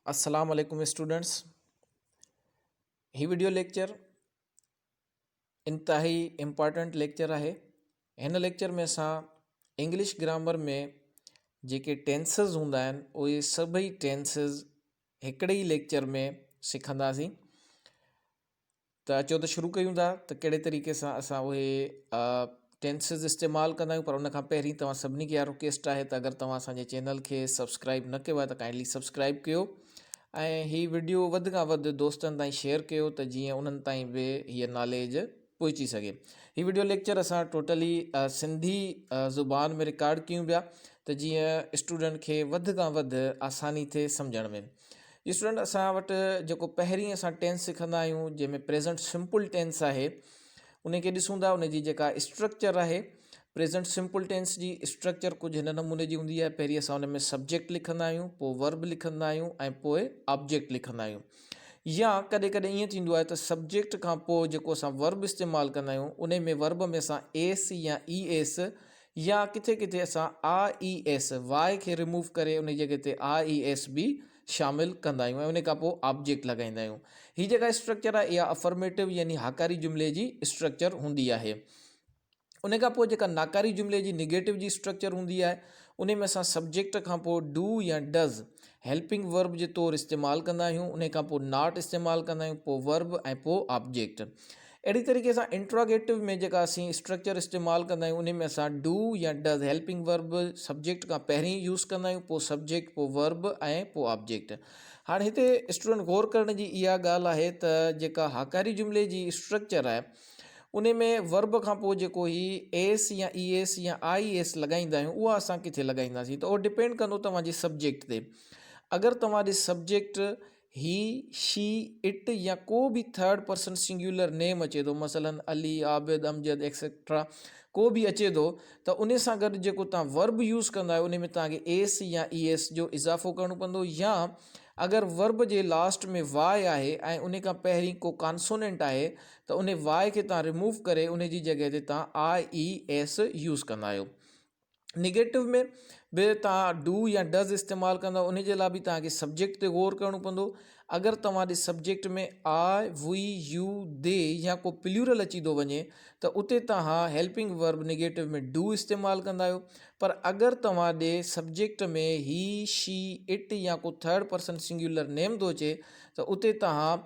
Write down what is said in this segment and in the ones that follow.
अस्सलाम वालेकुम स्टूडेंट्स। ही वीडियो लेक्चर इंतहाई इम्पॉर्टेंट लेक्चर है। हिन लेक्चर में असां इंग्लिश ग्रामर में जेके टेंसेस हूंदा आहिनि उहे सभई टेंसेस हिकिड़े ई लेक्चर में सिखंदासीं। त अचो त शुरू कयूं था त कहिड़े तरीक़े सां असां उहे टेंसेस इस्तेमालु कंदा आहियूं। पर उन खां पहिरीं तव्हां सभिनी खे इहा रिक्वेस्ट आहे त अगरि तव्हां असांजे चैनल खे सब्सक्राइब न कयो आहे त काइंडली सब्सक्राइब कयो ऐं हीअ वीडियो वधि खां वधि दोस्तनि ताईं शेयर कयो त जीअं उन्हनि ताईं बि हीअ नॉलेज पहुची सघे। हीअ वीडियो लेक्चर असां टोटली सिंधी ज़ुबान में रिकॉर्ड कयूं पिया त जीअं स्टूडेंट खे वधि खां वधि आसानी थिए सम्झण में। स्टूडेंट असां वटि जेको पहिरीं असां टेंस सिखंदा आहियूं जंहिंमें प्रेज़ेंट सिंपल टेंस आहे उनखे ॾिसूं था। उनजी जेका स्ट्रक्चर आहे प्रेज़ेंट सिंपल टेंस जी स्ट्रक्चर कुझु हिन नमूने जी हूंदी आहे। पहिरीं असां उन में सब्जेक्ट लिखंदा आहियूं, पोइ वर्ब लिखंदा आहियूं ऐं पोइ ऑब्जेक्ट लिखंदा आहियूं। या कॾहिं कॾहिं ईअं थींदो आहे त सब्जेक्ट खां पोइ जेको असां वर्ब इस्तेमालु कंदा आहियूं उन में वर्ब में असां एस या ई एस या किथे किथे असां आ ई एस वाए खे रिमूव करे उन जी जॻह ते आ ई एस बि शामिलु कंदा आहियूं ऐं उन खां पोइ ऑब्जेक्ट लॻाईंदा आहियूं। हीअ जेका स्ट्रक्चर आहे इहा अफर्मेटिव यानी हाकारी जुमिले जी स्ट्रक्चर हूंदी आहे। उन खां पोइ जेका नाकारी जुमिले जी निगेटिव जी स्ट्रक्चर हूंदी आहे उन में असां सब्जेक्ट खां पोइ डू या डज़ हेल्पिंग वर्ब जे तौरु इस्तेमालु कंदा आहियूं। उन खां पोइ नॉट इस्तेमालु कंदा आहियूं, पोइ वर्ब ऐं पोइ ऑब्जेक्ट। अहिड़ी तरीक़े सां इंट्रोगेटिव में जेका असीं स्ट्रक्चर इस्तेमालु कंदा आहियूं उन में असां डू या डज़ हेल्पिंग वर्ब सब्जेक्ट खां पहिरीं यूज़ कंदा आहियूं, पोइ सब्जेक्ट, पोइ वर्ब ऐं पोइ ऑब्जेक्ट। हाणे हिते स्टूडेंट गौर करण जी इहा ॻाल्हि आहे त जेका हाकारी जुमिले जी स्ट्रक्चर आहे उन में वर्ब खां पोइ जेको ही एस या ई एस या आई एस लॻाईंदा आहियूं उहा असां किथे लॻाईंदासीं त उहो डिपेंड कंदो तव्हांजे सब्जेक्ट ते। अगरि तव्हांजे सब्जेक्ट ही, शी, इट या को बि थर्ड पर्सन सिंगुलर नेम अचे थो, मसलन अली, आबिद, अमजद एक्सेट्रा को बि अचे थो त उन सां गॾु जेको तव्हां वर्ब यूज़ कंदा आहियो उन में तव्हांखे एस या ई एस जो इज़ाफ़ो करिणो पवंदो। या अगरि वर्ब जे लास्ट में वाए आहे ऐं उन खां पहिरीं को कॉन्सोनेंट आहे त उन वाए खे तव्हां रिमूव करे उन जी जॻह ते तव्हां आई ई एस यूज़ कंदा आहियो। निगेटिव में बि तव्हां डू या डज़ इस्तेमालु कंदव, उन जे लाइ बि तव्हांखे सब्जेक्ट ते गौर करिणो पवंदो। अगरि तव्हांजे सब्जेक्ट में आई, वी, यू, दे या को प्लूरल अची थो वञे त उते तव्हां हेल्पिंग वर्ब निगेटिव में डू इस्तेमालु कंदा आहियो। पर अगरि तव्हांजे सब्जेक्ट में ही, शी, इट या को थर्ड पर्सन सिंगुलर नेम थो अचे त उते तव्हां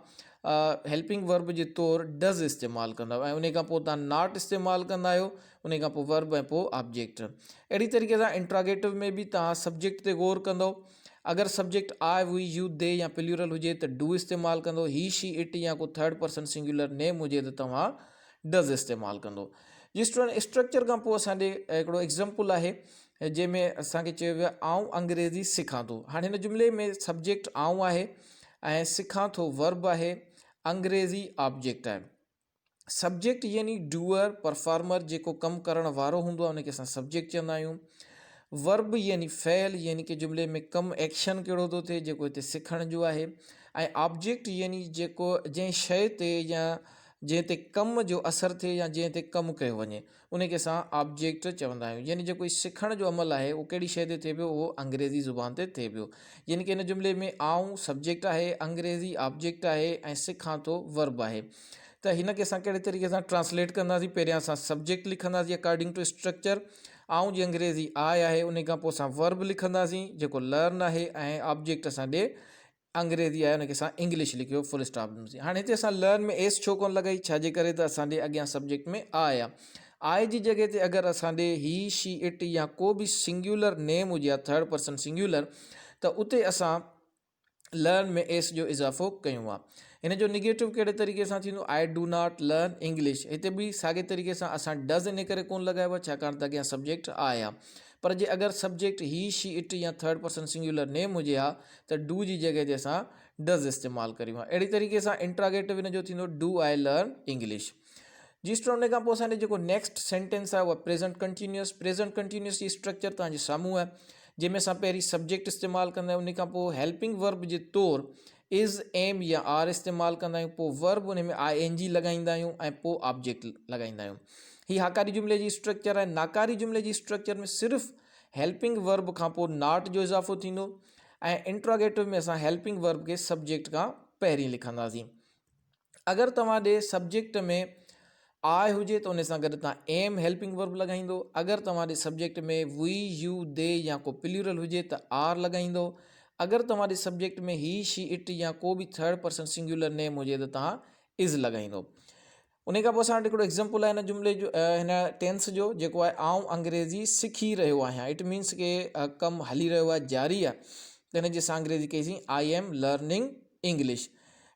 हेल्पिंग वर्ब जे तौरु डज़ इस्तेमालु कंदव ऐं उन खां पोइ तव्हां नॉट इस्तेमालु कंदा आहियो, उन खां पोइ वर्ब ऐं पोइ ऑब्जेक्ट। अहिड़ी तरीक़े सां इंट्रागेटिव में बि तव्हां सब्जेक्ट ते गौर कंदव। अगरि सब्जेक्ट आई, वी, यू, दे या प्लूरल हुजे त डू इस्तेमालु कंदो, ही, शी, इट या को थर्ड पर्सन सिंगुलर नेम हुजे त तव्हां डज़ इस्तेमालु कंदो। जी स्टूडेंट, स्ट्रक्चर खां पोइ असांजे हिकिड़ो एग्ज़ाम्पल आहे जंहिंमें असांखे चयो वियो आहे आउं अंग्रेज़ी सिखां थो। हाणे हिन जुमिले में सब्जेक्ट आउं आहे ऐं सिखां थो वर्ब आहे, अंग्रेज़ी ऑब्जेक्ट आहे। सब्जेक्ट यानी डूअर, परफॉर्मर जेको कमु करण वारो हूंदो आहे उनखे असां सब्जेक्ट चवंदा आहियूं। वर्ब यानी फ़ैल यानी कि जुमिले में कमु एक्शन कहिड़ो थो थिए जेको हिते सिखण जो आहे। ऐं ऑब्जेक्ट यानी जेको जंहिं शइ ते या जंहिं ते कम जो असरु थिए या जंहिं ते कमु कयो वञे उनखे असां ऑब्जेक्ट चवंदा आहियूं। यानी जेको सिखण जो अमल आहे उहो कहिड़ी शइ ते थिए पियो, उहो अंग्रेज़ी ज़ुबान ते थिए पियो। यानी कि हिन जुमिले में आउं सब्जेक्ट आहे, अंग्रेज़ी ऑब्जेक्ट आहे ऐं सिखां थो वर्ब आहे। त हिन खे असां कहिड़े तरीक़े सां ट्रांसलेट कंदासीं, पहिरियां असां सब्जेक्ट लिखंदासीं अकॉर्डिंग टू स्ट्रक्चर। आउं जी अंग्रेज़ी आय आहे, उन खां पोइ असां वर्ब लिखंदासीं जेको लर्न आहे ऐं ऑब्जेक्ट असां ॾे अंग्रेज़ी आहे उनखे असां इंग्लिश लिखियो फुल स्टॉप। हाणे हिते असां लर्न में एस छो कोन लॻाई, छाजे करे त असांजे अॻियां सब्जेक्ट में आय आहे। आय जी जॻह ते अगरि असांजे ही, शी, इट या को बि सिंगुलर नेम हुजे या थर्ड पर्सन सिंगुलर त उते असां लर्न में एस जो इज़ाफ़ो कयूं आहे। हिन जो निगेटिव कहिड़े तरीक़े सां थींदो, I do not learn English. हिते बि साॻे तरीक़े सां असां डज़ इन करे कोन लॻायो आहे छाकाणि त अॻियां सब्जेक्ट आया। पर जे अगरि सब्जेक्ट ही, शी, इट या थर्ड पर्सन सिंगुलर नेम हुजे हा त डू जी जॻह ते असां डज़ इस्तेमालु करियूं आहे। अहिड़ी तरीक़े सां इंट्रागेटिव हिन जो थींदो डू आई लर्न इंग्लिश। जी स्टूडेंट, उन खां पोइ असांजो जेको नेक्स्ट सेंटेंस आहे उहा प्रेज़ेंट कंटिन्यूअस। प्रेज़ेंट कंटिन्यूअस जी स्ट्रक्चर तव्हांजे साम्हूं आहे जंहिंमें असां पहिरीं सब्जेक्ट इस्तेमालु कंदा आहियूं, उन खां पोइ हेल्पिंग वर्ब जे तौरु इज़, एम या आर इस्तेमालु कंदा आहियूं, पोइ वर्ब उन में आई एन जी लॻाईंदा आहियूं ऐं पोइ ऑब्जेक्ट लॻाईंदा आहियूं। हीअ हाकारी जुमिले जी स्ट्रक्चर आहे। नाकारी जुमिले जी स्ट्रक्चर में सिर्फ़ु हेल्पिंग वर्ब खां पोइ नॉट जो इज़ाफ़ो थींदो ऐं इंट्रोगेटिव में असां हेल्पिंग वर्ब खे सब्जेक्ट खां पहिरीं लिखंदासीं। अगरि तव्हां ॾे सब्जेक्ट में आय हुजे त उन सां गॾु तव्हां एम हेल्पिंग वर्ब लॻाईंदो। अगरि तव्हां ॾे सब्जेक्ट में वी यू दे या को प्लूरल हुजे त आर लॻाईंदो। अगरि तव्हां ॾे सब्जेक्ट में ही शी इट या को बि थर्ड पर्सन सिंगुलर नेम हुजे त तव्हां इज़ लॻाईंदो। उन खां पोइ असां वटि हिकिड़ो एग्ज़ाम्पल आहे हिन जुमिले जो, हिन टेंस जो, जेको आहे आउं अंग्रेज़ी सिखी रहियो आहियां। इट मीन्स के कमु हली रहियो आहे, जारी आहे, त हिन जे असां अंग्रेज़ी कईसीं आई एम लर्निंग इंग्लिश।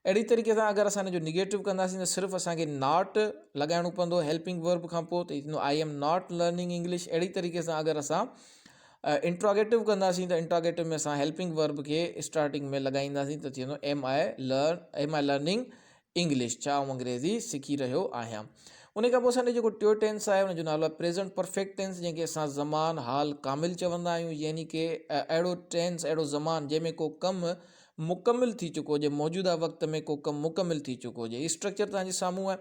अहिड़ी तरीक़े सां अगरि असां हिन जो निगेटिव कंदासीं त सिर्फ़ु असांखे नॉट लॻाइणो पवंदो हेल्पिंग वर्ब खां पोइ, त थींदो I am not learning English. अहिड़ी तरीक़े सां अगरि असां इंट्रोगेटिव कंदासीं त इंट्रोगेटिव में असां हेल्पिंग वर्ब खे स्टार्टिंग में लॻाईंदासीं त थींदो एम आई लर्निंग इंग्लिश, छा आउं अंग्रेज़ी सिखी रहियो आहियां। उन खां पोइ असांजो जेको टियों टेंस आहे उनजो नालो आहे प्रेज़ेंट परफेक्ट टेंस, जंहिंखे असां ज़मान हाल कामिल चवंदा आहियूं। यानी कि अहिड़ो टेंस, अहिड़ो ज़मान जंहिंमें को कमु मुकमिल थी चुको हुजे, मौजूदा वक़्त में को कमु मुकमिल थी चुको हुजे। हीउ स्ट्रक्चर तव्हांजे साम्हूं आहे।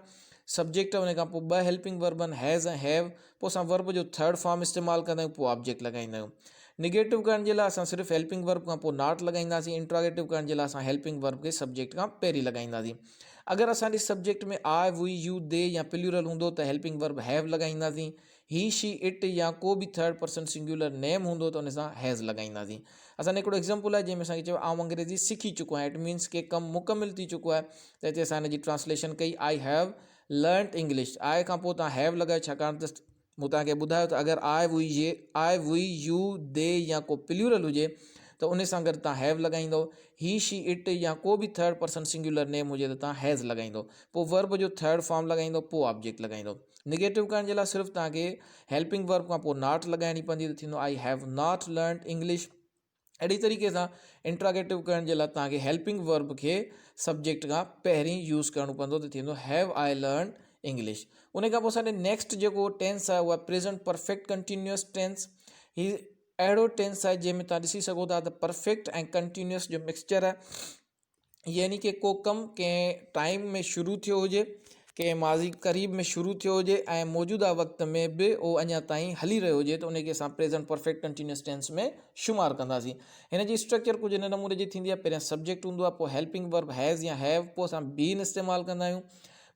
सब्जेक्ट, उन खां पोइ ॿ हेल्पिंग वर्ब आहिनि, हैज़ ऐं हैव। पोइ असां वर्ब जो थर्ड फॉर्म इस्तेमालु कंदा आहियूं, पोइ ऑब्जेक्ट लॻाईंदा आहियूं। निगेटिव करण जे लाइ असां सिर्फ़ु हेल्पिंग वर्ब खां पोइ नॉट लॻाईंदासीं। इंट्रोगेटिव करण जे लाइ असां हेल्पिंग वर्ब खे सब्जेक्ट खां पहिरीं लॻाईंदासीं। अगरि असांजे सब्जेक्ट में आई वी यू दे या प्लूरल हूंदो त हेल्पिंग वर्ब हैव लॻाईंदासीं। ही शी इट या को बि थर्ड पर्सन सिंगुलर नेम हूंदो त उन सां हैज़ लॻाईंदासीं। असांजो हिकिड़ो एग्ज़ाम्पल आहे जंहिंमें असांखे चयो आउं अंग्रेज़ी सिखी चुको आहियां। इट मीन्स के कमु मुकमिल थी चुको आहे, त हिते असां हिन जी ट्रांसलेशन कई आई हैव लर्नड इंग्लिश। आय खां पोइ तव्हां हैव लॻायो, छाकाणि त मूं तव्हांखे ॿुधायो त अगरि आई वी यू दे या को प्लूरल हुजे त उन सां गॾु तव्हां हैव लॻाईंदो। ही शी इट या को बि थर्ड पर्सन सिंगुलर नेम हुजे त तव्हां हैज़ लॻाईंदो। पोइ वर्ब जो थर्ड फॉर्म लॻाईंदो, पोइ ऑब्जेक्ट लॻाईंदो। निगेटिव करण जे लाइ सिर्फ़ु तव्हांखे हेल्पिंग वर्ब खां पोइ नॉट लॻाइणी पवंदी, त थींदो I have not learned English. अहिड़ी तरीक़े सां इंट्रोगेटिव करण जे लाइ तव्हांखे हेल्पिंग वर्ब खे सब्जेक्ट खां पहिरीं यूज़ करणो पवंदो, त थींदो हैव आई लर्न इंग्लिश। उन खां पोइ असांजो नेक्स्ट जेको टेंस आहे उहा प्रेज़ेंट परफेक्ट कंटिन्यूअस टेंस। हीउ अहिड़ो टेंस आहे जंहिंमें तव्हां ॾिसी सघो था त परफेक्ट ऐं कंटिन्यूअस जो मिक्सचर आहे। यानी कि को कमु कंहिं टाइम में शुरू थियो हुजे, कंहिं माज़ी क़रीब में शुरू थियो हुजे ऐं मौजूदा वक़्त में बि उहो अञा ताईं हली रहियो हुजे, त उनखे असां प्रेज़ेंट परफेक्ट कंटिन्यूअस टेंस में शुमार कंदासीं। हिन जी स्ट्रक्चर कुझु हिन नमूने जी थींदी आहे। पहिरियां सब्जेक्ट हूंदो आहे, पोइ हेल्पिंग वर्ब हैज़ या हैव, पोइ असां बीन इस्तेमालु कंदा आहियूं,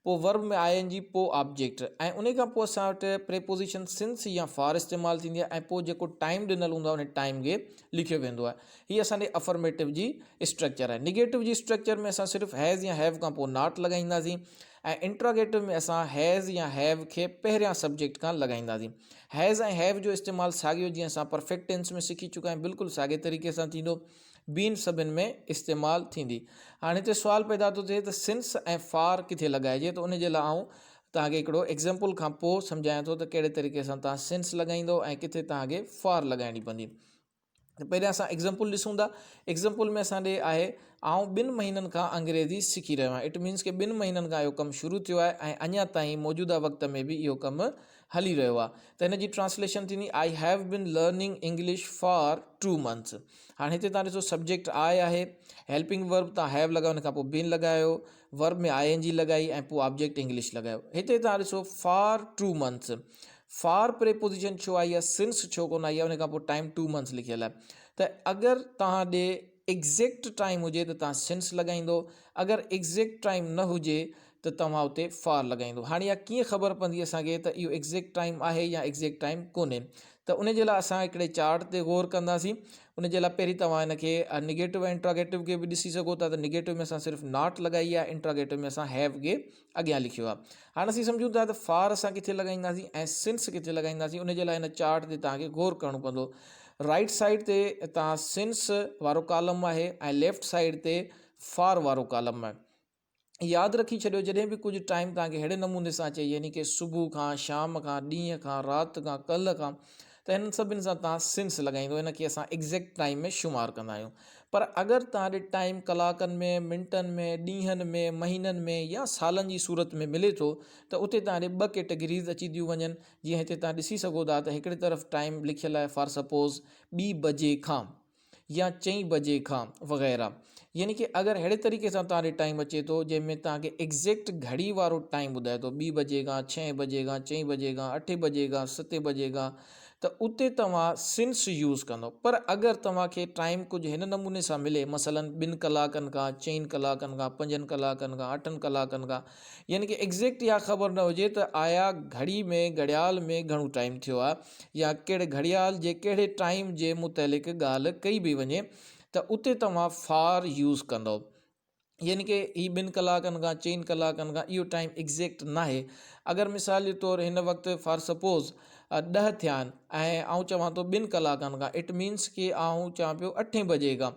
पोइ वर्ब में आई एन जी, पोइ ऑब्जेक्ट, ऐं उन खां पोइ असां वटि प्रेपोजिशन सिंस या फॉर इस्तेमालु थींदी आहे। ऐं पोइ जेको टाइम ॾिनल हूंदो आहे उन टाइम खे लिखियो वेंदो आहे। हीअ असांजे अफर्मेटिव जी स्ट्रक्चर आहे। निगेटिव जी स्ट्रक्चर में असां सिर्फ़ु हैज़ या हैव खां पोइ नॉट लॻाईंदासीं, ऐं इंट्रोगेटिव में असां हैज़ या हैव खे पहिरियां सब्जेक्ट खां लॻाईंदासीं। हैज़ ऐं हैव जो इस्तेमालु साॻियो जीअं असां परफेक्ट टेंस में सिखी चुका आहियूं, बिल्कुलु साॻे तरीक़े सां थींदो। बीन सभिनि में इस्तेमालु थींदी। हाणे हिते सुवालु पैदा थो थिए त सिंस ऐं फार किथे लॻाइजे, त उन जे लाइ आउं तव्हांखे हिकिड़ो एग्ज़ाम्पल खां पोइ सम्झायां थो त कहिड़े तरीक़े सां तव्हां सिंस लॻाईंदो ऐं किथे तव्हांखे फार लॻाइणी पवंदी। पहिरियां असां एग्ज़ाम्पल ॾिसूं था। एग्ज़ाम्पल में असां ॾे आहे आउं 2 महीननि खां अंग्रेज़ी सिखी रहियो आहियां। इट मीन्स के 2 महीननि खां इहो कमु शुरू थियो आहे ऐं अञा ताईं मौजूदा वक़्त में बि इहो कमु हली रहियो आहे। त हिन जी ट्रांसलेशन थींदी I have been learning English for 2 months. हाणे हिते तव्हां ॾिसो सब्जेक्ट आहे, हेल्पिंग वर्ब तव्हां हैव लॻायो, हुन खां पोइ बिन लॻायो, वर्ब में आई एन जी लॻाई ऐं पोइ ऑब्जेक्ट इंग्लिश लॻायो। हिते तव्हां ॾिसो फॉर 2 मंथ्स, फॉर प्रेपोजिशन छो आई आहे, सिंस छो कोन आई आहे, हुन खां पोइ टाइम 2 मंथ्स लिखियल आहे। त अगरि तव्हां ॾे एग्ज़ैक्ट टाइम हुजे त तव्हां सिंस लॻाईंदो, अगरि एग्ज़ैक्ट टाइम न हुजे त तव्हां उते फॉर लॻाईंदो। हाणे इहा कीअं ख़बर पवंदी असांखे त इहो एग्ज़ैक्ट टाइम आहे या एग्ज़ैक्ट टाइम कोन्हे, त उन जे लाइ असां हिकिड़े चार्ट ते गौर कंदासीं। उन जे लाइ पहिरीं तव्हां हिन खे निगेटिव ऐं इंट्रोगेटिव खे बि ॾिसी सघो था। त निगेटिव में असां सिर्फ़ु नॉट लॻाई आहे, इंट्रोगेटिव में असां हैव खे अॻियां लिखियो आहे। हाणे असीं सम्झूं था त फॉर असां किथे लॻाईंदासीं ऐं सिंस किथे लॻाईंदासीं। उन जे लाइ हिन चार्ट ते तव्हांखे गौर करणो पवंदो। राइट साइड ते तव्हां सिंस वारो कॉलम आहे ऐं लेफ्ट साइड ते फॉर वारो कॉलम आहे। यादि रखी छॾियो, जॾहिं बि कुझु टाइम तव्हांखे अहिड़े नमूने सां अचे, यानी कि सुबुह खां, शाम खां, ॾींहं खां, राति खां, कल्ह खां, त हिन सभिनि सां तव्हां सिंस लॻाईंदो। हिन खे असां एग्ज़ैक्ट टाइम में शुमार कंदा आहियूं। पर अगरि तव्हां ॾे टाइम कलाकनि में, मिंटनि में, ॾींहंनि में, महीननि में या सालनि जी सूरत में मिले थो, त उते तव्हां ॾे 2 कैटेगरीज़ अची थियूं वञनि। जीअं हिते तव्हां ॾिसी सघो था त हिकिड़े तरफ़ टाइम लिखियलु आहे फॉर सपोज़ 2 बजे खां या 4 बजे खां वग़ैरह। यानी कि अगरि अहिड़े तरीक़े सां तव्हां ॾे टाइम अचे थो जंहिंमें तव्हांखे एग्ज़ैक्ट घड़ी वारो टाइम ॿुधाए थो, 2 बजे खां, 6 बजे खां, 4 बजे खां, 8 बजे खां, 7 बजे खां, त उते तव्हां सिंस यूज़ कंदो। पर अगरि तव्हांखे टाइम कुझु हिन नमूने सां मिले, मसलन 2 कलाकनि खां, 4 कलाकनि खां, 5 कलाकनि खां, 8 कलाकनि खां, यानी कि एग्ज़ैक्ट इहा ख़बर न हुजे त आया घड़ी में, घड़ियाल में घणो टाइम थियो आहे, या कहिड़े घड़ियाल जे कहिड़े टाइम जे मुतलिक़ ॻाल्हि कई बि वञे, त उते तव्हां फार यूज़ कंदो। यानी कि ही 2 कलाकनि खां, 4 कलाकनि खां, इहो टाइम एग्ज़ैक्ट न आहे। अगरि मिसाल जे तौरु हिन वक़्तु फॉर सपोज़ 10 थिया आहिनि ऐं आउं चवां थो 2 कलाकनि खां, इट मीन्स कि आउं चवां पियो 8 बजे खां,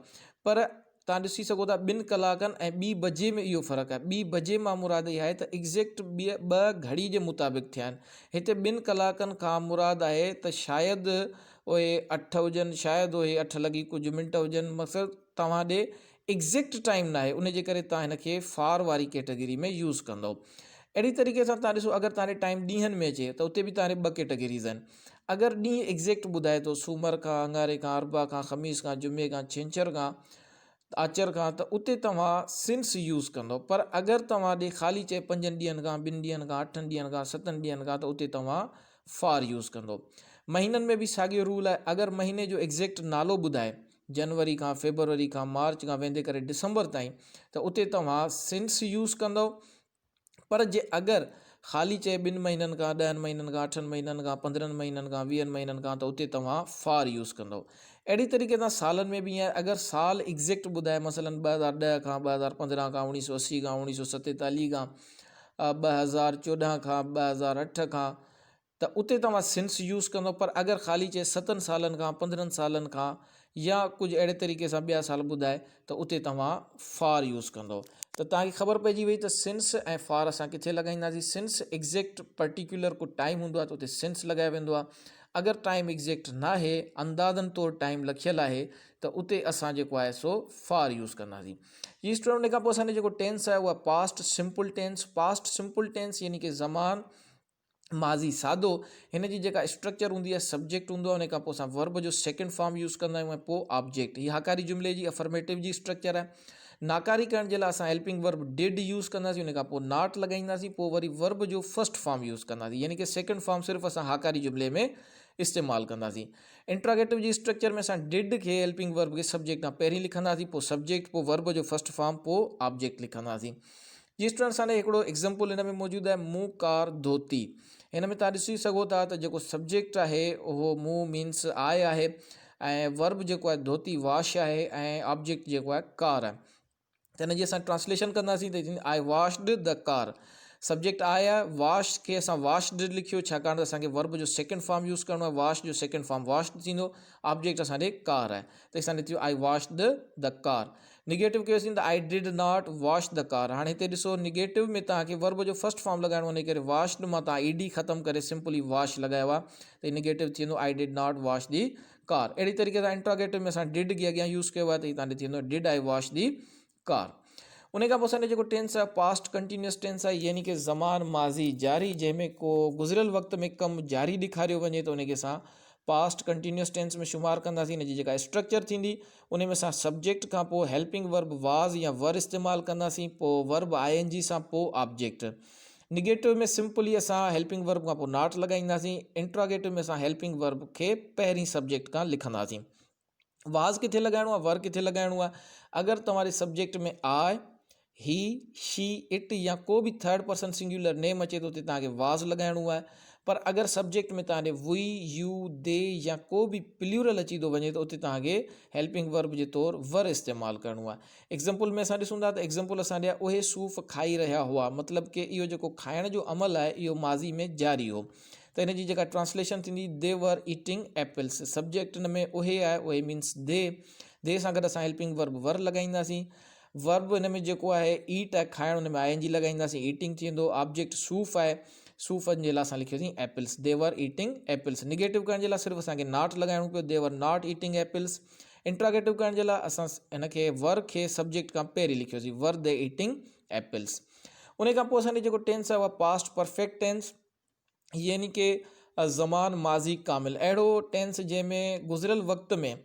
पर तव्हां ॾिसी सघो था 2 कलाकनि ऐं 2 बजे में इहो फ़र्क़ु आहे। 2 बजे मां मुराद इहा आहे त एग्ज़ैक्ट ॿ घड़ी जे मुताबिक़ थिया आहिनि। हिते 2 कलाकनि खां मुराद आहे त शायदि उहे 8 हुजनि, शायदि उहे 8 लॻी कुझु मिंट हुजनि, मक़सदु तव्हां ॾे एग्ज़ैक्ट टाइम न आहे, उन जे करे तव्हां हिन खे फार वारी कैटेगरी में यूज़ कंदो। अहिड़ी तरीक़े सां तव्हां ॾिसो, अगरि तव्हांजे टाइम ॾींहंनि में अचे त उते बि तव्हांजे 2 कैटेगरीज़ आहिनि। अगरि ॾींहुं एग्ज़ैक्ट ॿुधाए थो, सूमर खां, अंगारे खां, अरबा खां, ख़मीस खां, जुमे खां, छंछर खां, आचर खां, त उते तव्हां सिंस यूज़ कंदो। पर अगरि तव्हां ॾे ख़ाली चए 5 ॾींहंनि खां, 2 ॾींहंनि खां, 8 ॾींहंनि खां, 7 ॾींहंनि खां, त उते तव्हां फार यूज़ कंदो। महीननि में बि साॻियो रूल आहे। अगरि महीने जो एग्ज़ैक्ट नालो ॿुधाए, जनवरी खां, फेबरवरी खां, मार्च खां वेंदे करे डिसंबर ताईं, त उते तव्हां सिंस यूज़ कंदो। पर जे अगरि ख़ाली चए 2 महीननि खां, 10 महीननि खां, 8 महीननि खां, 15 महीननि खां, 20 महीननि खां, त उते तव्हां फार यूज़ कंदो। अहिड़ी तरीक़े सां सालनि में बि आहे। अगरि साल एग्ज़ैक्ट ॿुधाए, मसलन 2010 खां, 2015 खां, 1980 खां, 1947 खां, 2014 खां, 2008 खां, त उते तव्हां सिंस यूज़ कंदो। पर अगरि ख़ाली चए 7 सालनि खां, 15 सालनि खां, या कुझु अहिड़े तरीक़े सां ॿिया साल ॿुधाए, त उते तव्हां फार यूज़ कंदो। त तव्हांखे ख़बर पइजी वई त सिंस ऐं फार असां किथे लॻाईंदासीं। सिंस एग्ज़ैक्ट पर्टिकुलर को टाइम हूंदो आहे त उते सिंस लॻायो वेंदो आहे। अगरि टाइम एग्ज़ैक्ट न आहे, अंदाज़नि तौरु टाइम लिखियलु आहे, त उते असां जेको आहे सो फार यूज़ कंदासीं। जी स्टूडेंट, उन खां पोइ असांजो जेको टेंस आहे उहा past simple tense. Past simple tense यानी कि ज़मान माज़ी सादो। हिन जी जेका स्ट्रक्चर हूंदी आहे, सब्जेक्ट हूंदो आहे, उन खां पोइ असां वर्ब जो सेकेंड फॉर्म यूज़ कंदा आहियूं ऐं पोइ ऑब्जेक्ट। हीअ हाकारी जुमिले जी अफर्मेटिव जी स्ट्रक्चर आहे। नाकारी करण जे लाइ असां हेल्पिंग वर्ब डिड यूज़ कंदासीं, उन खां पोइ नॉट लॻाईंदासीं, पोइ वरी वर्ब जो फर्स्ट फॉर्म यूज़ कंदासीं, यानी कि सेकेंड फॉर्म सिर्फ़ु असां हाकारी जुमिले में इस्तेमालु कंदासीं। इंट्रागेटिव जी स्ट्रक्चर में असां डिड खे हेल्पिंग वर्ब खे सब्जेक्ट खां पहिरीं लिखंदासीं, पोइ सब्जेक्ट, पोइ वर्ब जो फर्स्ट फॉर्म, पोइ ऑब्जेक्ट लिखंदासीं। जी स्टूडेंट, असांजे हिकिड़ो एग्ज़ाम्पल हिन में मौजूदु आहे, मूं कार धोती। हिन में तव्हां ॾिसी सघो था त जेको सब्जेक्ट आहे उहो मूं मीन्स आय आहे, ऐं वर्ब जेको आहे धोती वॉश आहे, ऐं ऑब्जेक्ट जेको आहे कार आहे। त हिन जी असां ट्रांसलेशन कंदासीं त आई वॉश्ड द कार। सब्जेक्ट आया, वॉश खे असां वॉश्ड लिखियो, छाकाणि त असांखे वर्ब जो सेकेंड फॉर्म यूज़ करिणो आहे। वॉश जो सेकेंड फॉर्म वॉश्ड थींदो। ऑब्जेक्ट असांजे कार आहे, त असांखे थियो आई वॉश्ड द कार। निगेटिव कयोसीं त I did not wash the car. हाणे हिते ॾिसो, निगेटिव में तव्हांखे वर्ब जो फर्स्ट फॉर्म लॻाइणो आहे, इन करे वॉश्ड मां तव्हां ईडी ख़तमु करे सिंपली वॉश लॻायो आहे, त निगेटिव थींदो I did not wash the car. अहिड़ी तरीक़े सां इंट्रोगेटिव में असां डिड खे अॻियां यूज़ कयो आहे, त तव्हांखे थींदो did I wash the car. उन खां पोइ असांजो जेको टेंस आहे पास्ट कंटिन्यूअस टेंस आहे, यानी कि ज़मान माज़ी जारी, जंहिंमें को गुज़िरियल वक़्त में कमु जारी ॾेखारियो वञे, त उनखे असां पास्ट कंटिन्यूअस टेंस में शुमार कंदासीं। हिन जी जेका स्ट्रक्चर थींदी, उन में असां सब्जेक्ट खां पोइ हेल्पिंग वर्ब वाज़ या वर इस्तेमालु कंदासीं, पोइ वर्ब ING सां पोइ ऑब्जेक्ट। निगेटिव में सिंपली असां हेल्पिंग वर्ब खां पोइ नॉट लॻाईंदासीं। इंट्रोगेटिव में असां हेल्पिंग वर्ब खे पहिरीं सब्जेक्ट खां लिखंदासीं। वाज़ किथे लॻाइणो आहे, वर किथे लॻाइणो आहे। अगरि तव्हांजे सब्जेक्ट में आय, ही, शी, इट या को बि थर्ड पर्सन सिंगुलर नेम अचे थो, उते तव्हांखे वाज़ लॻाइणो आहे। पर अगरि सब्जेक्ट में तव्हांजे वी, यू, दे या को बि प्ल्यूरल अची थो वञे, त उते तव्हांखे हेल्पिंग वर्ब जे तौरु वर इस्तेमालु करिणो आहे। एग्ज़ाम्पल में असां ॾिसूं था त एग्ज़ाम्पल असांजा उहे सूफ़ खाई रहिया हुआ, मतिलबु कि इहो जेको खाइण जो अमल आहे इहो माज़ी में जारी हो। त हिन जी जेका ट्रांसलेशन थींदी, दे वर ईटिंग एपल्स। सब्जेक्ट हिन में उहे आहे, उहे मीन्स दे सां गॾु असां हेल्पिंग वर्ब वर लॻाईंदासीं। वर्ब हिन में जेको आहे ईट आहे, खाइण, हुन में ING लॻाईंदासीं, ईटिंग थींदो। ऑब्जेक्ट सूफ़ आहे, सूफ़नि जे लाइ असां लिखियोसीं apples, the were eating apples. Negative करण जे लाइ सिर्फ़ु असांखे नॉट लॻाइणो पियो, दे were not eating apples. Interrogative करण जे लाइ असां हिन खे वर खे सब्जेक्ट खां पहिरीं लिखियोसीं, वर दे ईटिंग एपल्स। उन खां पोइ असांजो जेको टेंस आहे उहा पास्ट परफेक्ट टेंस, यानी कि ज़मान माज़ी कामिल। अहिड़ो टेंस जंहिंमें गुज़िरियल वक़्त में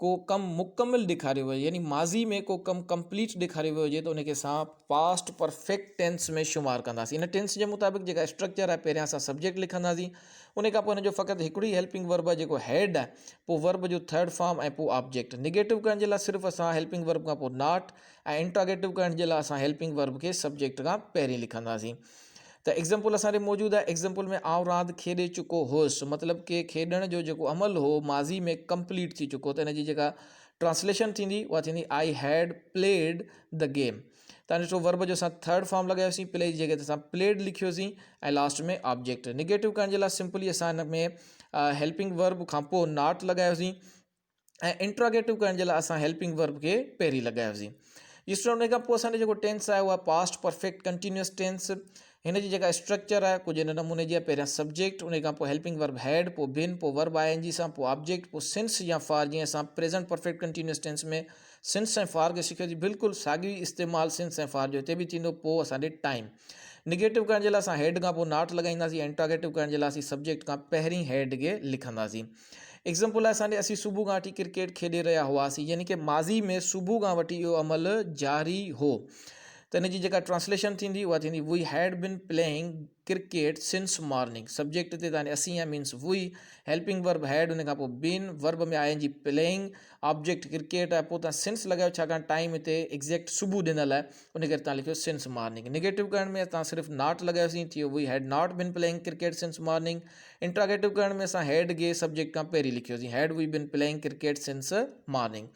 को कम मुकम्मल ॾेखारियो वियो यानी माज़ी में को कम कंप्लीट ॾेखारियो वियो हुजे त उनखे असां पास्ट परफेक्ट टेंस में शुमार कंदासीं। इन टेंस जे मुताबिक़ जेका स्ट्रक्चर आहे पहिरियां असां सब्जेक्ट लिखंदासीं, उन खां पोइ हिन जो फ़क़ति हिकिड़ी हेल्पिंग वर्ब आहे जेको हेड आहे, पोइ वर्ब जो थर्ड फॉर्म ऐं पोइ ऑब्जेक्ट। निगेटिव करण जे लाइ सिर्फ़ु असां हेल्पिंग वर्ब खां पोइ नॉट ऐं इंट्रागेटिव करण जे लाइ असां हेल्पिंग वर्ब खे सब्जेक्ट खां पहिरीं लिखंदासीं। त एग्ज़ाम्पल असांजे मौजूदु आहे। एग्ज़ाम्पल में आउं रांदि खेॾे चुको हुउसि, मतिलबु कि खेॾण जो जेको अमल हो माज़ी में कंप्लीट थी चुको, त हिन जी जेका ट्रांसलेशन थींदी उहा थींदी I had played the game. तव्हां ॾिठो वर्ब जो असां थर्ड फॉर्म लॻायोसीं, प्ले जी जॻह ते असां प्लेड लिखियोसीं ऐं लास्ट में ऑब्जेक्ट। निगेटिव करण जे लाइ सिंपली असां हिन में हेल्पिंग वर्ब खां पोइ नॉट लॻायोसीं ऐं इंट्रागेटिव करण जे लाइ असां हेल्पिंग वर्ब खे पहिरीं लॻायोसीं। जिसरो उन खां पोइ असांजो जेको टेंस आहे उहा पास्ट परफेक्ट कंटिन्यूअस टेंस। हिन जी जेका स्ट्रक्चर आहे कुझु हिन नमूने जी आहे। पहिरियां सब्जेक्ट, उन खां पोइ हेल्पिंग वर्ब हैड, पोइ बिन, पोइ वर्ब आईएनजी सां, पोइ ऑब्जेक्ट, पोइ सिंस या फार। जीअं असां प्रेजेंट परफेक्ट कंटिन्यूअस टेंस में सिंस ऐं फार खे सिखियोसीं, बिल्कुलु साॻी इस्तेमालु सिंस ऐं फार जो हिते बि थींदो। पोइ असांजे टाइम। निगेटिव करण जे लाइ असां हेड खां पोइ नॉट लॻाईंदासीं ऐं इंट्रागेटिव करण जे लाइ असीं सब्जेक्ट खां पहिरीं हेड खे लिखंदासीं। एग्ज़ाम्पल आहे असांजे असीं सुबुह खां वठी क्रिकेट खेॾे रहिया हुआसीं, यानी कि माज़ी में सुबुह खां वठी इहो अमल जारी हो। त हिन जी जेका ट्रांसलेशन थींदी उहा थींदी we had been playing cricket since morning. Subject ते तव्हांजे असीं आहे मीन्स वी, हेल्पिंग वर्ब हैड, उन खां पोइ बिन, वर्ब में I N G playing, object cricket आहे, पोइ तव्हां सिंस लॻायो छाकाणि टाइम हिते एग्ज़ैक्ट सुबुह ॾिनल आहे, उन करे तव्हां लिखियो सिंस मॉर्निंग। निगेटिव करण में तव्हां सिर्फ़ु नॉट लॻायोसीं, थियो वी हैड not been playing cricket since morning. Interrogative करण में असां हैड खे सब्जेक्ट खां पहिरीं लिखियोसीं, हैड we been playing cricket since morning.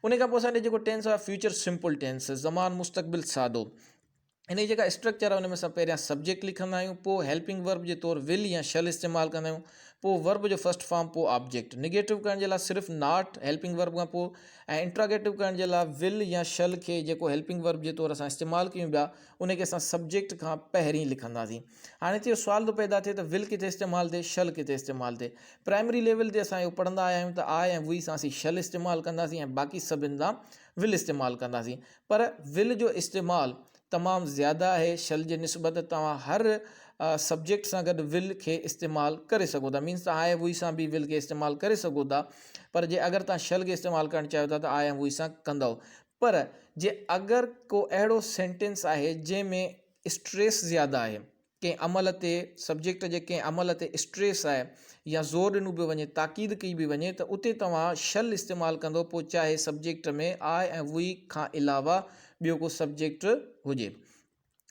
उन खां पोइ असांजो जेको टेंस आहे फ्यूचर सिंपल टेंस, ज़मान मुस्तक़बिल सादो। हिन जी जेका स्ट्रक्चर आहे हुन में असां पहिरियां सब्जेक्ट लिखंदा आहियूं, पोइ हेल्पिंग वर्ब जे तौरु विल या शल इस्तेमालु कंदा आहियूं, पोइ वर्ब जो फर्स्ट फॉर्म, पोइ ऑब्जेक्ट। निगेटिव करण जे लाइ सिर्फ़ु नॉट हेल्पिंग वर्ब खां पोइ ऐं इंट्रागेटिव करण जे लाइ विल या शल खे जेको हेल्पिंग वर्ब जे तौरु असां इस्तेमालु कयूं पिया उनखे असां सब्जेक्ट खां पहिरीं लिखंदासीं। हाणे इहो सुवाल थो पैदा थिए त विल किथे इस्तेमालु थिए, शल किथे इस्तेमालु थिए। प्राइमरी लेवल ते असां इहो पढ़ंदा आया आहियूं त आइ ऐं वी सां असीं शल इस्तेमालु कंदासीं ऐं बाक़ी सभिनि सां विल इस्तेमालु कंदासीं। पर विल जो इस्तेमालु तमामु ज़्यादा आहे शल जे निस्बत। तव्हां हर सब्जेक्ट सां गॾु विल खे इस्तेमालु करे सघो था, मीन्स तव्हां आई वी सां बि विल खे इस्तेमालु करे सघो था। पर जे अगरि तव्हां शल खे इस्तेमालु करणु चाहियो था त आई वी सां कंदव। पर जे अगरि को अहिड़ो सेंटेंस आहे जंहिंमें स्ट्रेस ज़्यादा आहे, कंहिं अमल ते, सब्जेक्ट जे कंहिं अमल ते स्ट्रेस आहे या ज़ोर ॾिनो पियो वञे, ताक़ीद कई बि वञे, त उते तव्हां शल इस्तेमालु कंदो, पोइ चाहे सब्जेक्ट में आई ऐं वी खां अलावा ॿियो को सब्जेक्ट हुजे।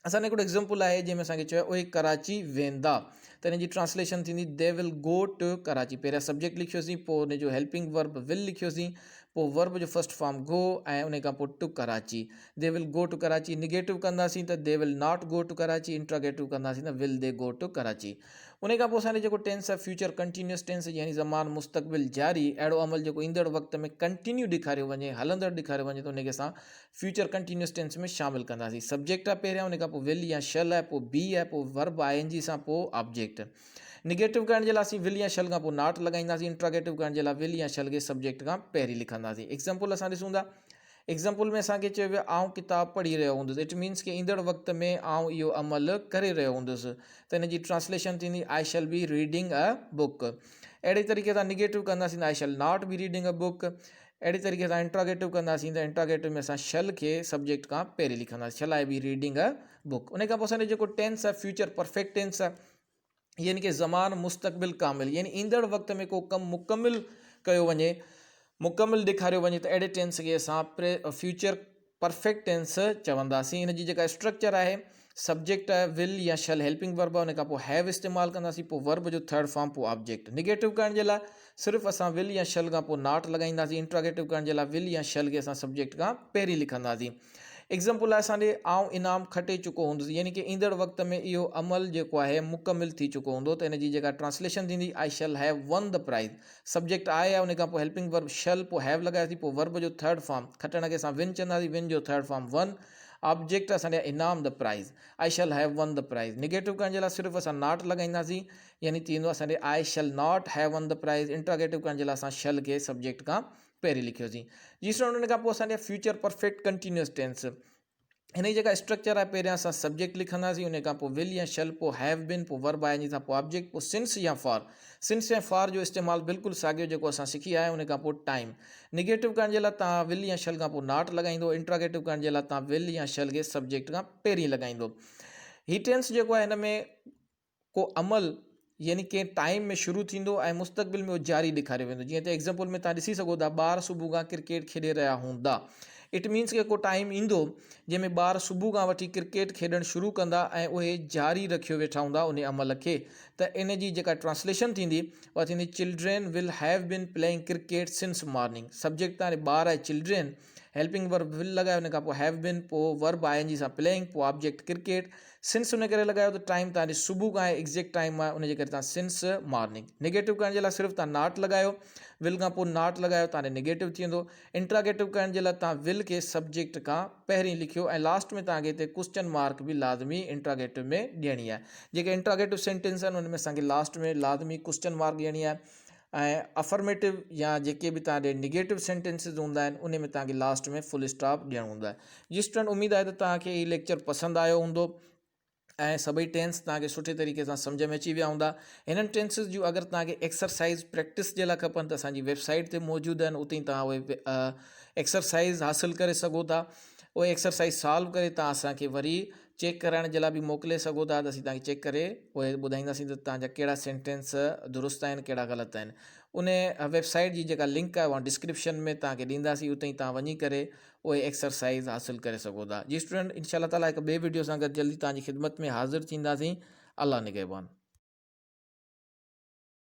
असांजो हिकिड़ो एग्ज़ाम्पल आहे जंहिंमें असांखे चयो उहे कराची वेंदा, त हिन जी ट्रांसलेशन थींदी दे विल गो टू कराची। पहिरियां सब्जेक्ट लिखियोसीं, पोइ हुन जो हेल्पिंग वर्ब विल लिखियोसीं, पोइ वर्ब जो फर्स्ट फॉर्म गो ऐं उन खां पोइ to Karachi. They will go to Karachi. Negative कंदासीं त they will not go to Karachi. Interrogative कंदासीं त will they go to Karachi. उन खां पोइ असांजो जेको टेंस आहे फ्यूचर कंटिन्यूअस टेंस, यानी ज़मान मुस्तक़बिल जारी। अहिड़ो अमल जेको ईंदड़ वक़्त में कंटिन्यू ॾेखारियो वञे, हलंदड़ ॾेखारियो वञे, त उनखे असां फ्यूचर कंटिन्यूअस टेंस में शामिलु कंदासीं। सब्जेक्ट आहे पहिरियां, उन खां पोइ विल या शल आहे, पोइ बी आहे, पोइ वर्ब आई एन जी सां, पोइ ऑब्जेक्ट। निगेटिव करण जे लाइ असीं विल या शल खां पोइ नॉट लॻाईंदासीं। इंट्रागेटिव करण जे लाइ विल या शल खे सब्जेक्ट खां पहिरीं लिखंदासीं। एग्ज़ाम्पल असां ॾिसूं था। एग्ज़ाम्पल में असांखे चयो वियो आउं किताबु पढ़ी रहियो हूंदुसि। इट मीन्स कि ईंदड़ वक़्त में आउं इहो अमल करे रहियो हूंदुसि, त हिन जी ट्रांसलेशन थींदी I shall be reading a book. अहिड़े तरीक़े सां निगेटिव कंदासीं त I shall not be reading a book. अहिड़ी तरीक़े सां इंट्रागेटिव कंदासीं त इंट्रागेटिव में असां शल खे सब्जेक्ट खां पहिरीं लिखंदासीं, शल आई बी रीडिंग अ बुक। उन खां पोइ असांजो जेको टेंस आहे फ्यूचर परफेक्ट टेंस आहे, यानी कि ज़मान मुस्तक़बिल कामिल, यानी ईंदड़ वक़्त में को कमु मुकमिल कयो वञे, मुकमिल ॾेखारियो वञे, त अहिड़े टेंस खे असां फ्यूचर परफेक्ट टेंस चवंदासीं। हिन जी जेका स्ट्रक्चर आहे सब्जेक्ट आहे विल या शल हेल्पिंग वर्ब आहे, उन खां पोइ हैव इस्तेमालु कंदासीं, पोइ वर्ब जो थर्ड फॉर्म, पोइ ऑब्जेक्ट। निगेटिव करण जे लाइ सिर्फ़ु असां विल या शल खां पोइ नॉट लॻाईंदासीं। इंट्रागेटिव करण जे लाइ विल या शल खे असां सब्जेक्ट खां पहिरीं लिखंदासीं। एग्ज़ाम्पल आहे असांजे आउं इनाम खटे चुको हूंदुसि, यानी कि ईंदड़ वक़्त में इहो अमल जेको आहे मुकमिल थी चुको हूंदो, त हिन जी जेका ट्रांसलेशन थींदी I shall have won the prize. Subject आहे, उन खां पोइ हेल्पिंग वर्ब शल, पोइ हैव लॻायोसीं, पोइ वर्ब जो थर्ड फॉर्म, खटण खे असां विन चवंदासीं, विन जो थर्ड फॉर्म वन, ऑब्जेक्ट असांजा इनाम the prize, I shall have won the prize. Negative करण जे लाइ सिर्फ़ु असां नॉट लॻाईंदासीं, यानी थींदो असांजे I shall not have won the prize. Interrogative करण जे लाइ असां शल खे सब्जेक्ट खां पहिरीं लिखियोसीं। जी स्टूडेंट, उन खां पोइ असांजे फ्यूचर परफेक्ट कंटिन्यूअस टेंस, हिन जी जेका स्ट्रक्चर आहे, पहिरियां असां सब्जेक्ट लिखंदासीं, उन खां पोइ विल या शल, पोइ हैव बिन, पोइ वर्ब आहे, जी खां पोइ ऑब्जेक्ट, पोइ सिंस या फॉर। सिंस या फॉर जो इस्तेमालु बिल्कुलु साॻियो जेको असां सिखी आया, उन खां पोइ टाइम। निगेटिव करण जे लाइ तव्हां विल या शल खां पोइ नॉट लॻाईंदो। इंट्रागेटिव करण जे लाइ तव्हां विल या शल खे सब्जेक्ट खां पहिरीं लॻाईंदो। ही टेंस जेको आहे, हिन में को अमल यानी के टाइम में शुरू थींदो ऐं मुस्तक़बिल में उहो जारी ॾेखारियो वेंदो। जीअं त एग्ज़ाम्पल में तव्हां ॾिसी सघो था, ॿार सुबुह खां क्रिकेट खेॾे रहिया हूंदा। इट मीन्स के को टाइम ईंदो जंहिंमें ॿार सुबुह खां वठी क्रिकेट खेॾणु शुरू कंदा ऐं उहे जारी रखियो वेठा हूंदा उन अमल खे। त इन जी जेका ट्रांसलेशन थींदी उहा थींदी, children will have been playing cricket since morning. Subject तव्हां ॿार आहे चिल्ड्रेन, हेल्पिंग वर्ब विल लॻायो, उन खां पोइ हैव बिन, पोइ वर्ब आईएनजी सां प्लेइंग, पोइ ऑब्जेक्ट क्रिकेट। सिंस उन करे लॻायो त टाइम तव्हांजी सुबुह खां आहे, एग्ज़ैक्ट टाइम आहे, उनजे करे तव्हां सिंस मॉर्निंग। निगेटिव करण जे लाइ सिर्फ़ु तव्हां नॉट लॻायो, विल खां पोइ नॉट लॻायो, तव्हांजो निगेटिव थी वेंदो। इंट्रागेटिव करण जे लाइ तव्हां विल खे सब्जेक्ट खां पहिरीं लिखियो ऐं लास्ट में तव्हांखे हिते क्वेश्चन मार्क बि लाज़मी इंट्रागेटिव में ॾियणी आहे। जेके इंट्रागेटिव सेंटेंस आहिनि उन में असांखे लास्ट में लाज़मी क्वेश्चन मार्क ॾियणी आहे। ऐं अफर्मेटिव या जेके बि तव्हांजे निगेटिव सेंटेंसिस हूंदा आहिनि उन में तव्हांखे लास्ट में फुल स्टॉप ॾियणो हूंदो आहे। जी स्टूडेंट, उमेदु आहे त तव्हांखे हीउ लेक्चर पसंदि आयो हूंदो ऐं सभई टेंस तव्हांखे सुठे तरीक़े सां सम्झ में अची विया हूंदा। हिननि टेंसिस जूं अगरि तव्हांखे एक्सरसाइज़ प्रैक्टिस जे लाइ खपनि त असांजी वेबसाइट ते मौजूदु आहिनि, उते तव्हां उहे एक्सरसाइज़ हासिलु करे सघो था। उहे एक्सरसाइज़ सॉल्व करे तव्हां असांखे वरी चेक कराइण जे लाइ बि मोकिले सघो था, त असीं तव्हांखे चेक करे उहे ॿुधाईंदासीं त तव्हांजा कहिड़ा सेंटेंस दुरुस्त आहिनि, कहिड़ा ग़लति आहिनि। उन वेबसाइट जी जेका लिंक आहे उहा डिस्क्रिप्शन में तव्हांखे ॾींदासीं, उते तव्हां वञी करे उहे एक्सरसाइज़ हासिलु करे सघो था। जी स्टूडेंट, इंशाअल्लाह ताला हिकु ॿिए वीडियो सां गॾु जल्दी तव्हांजी ख़िदमत में हाज़िर थींदासीं। अल्लाह निगहबान।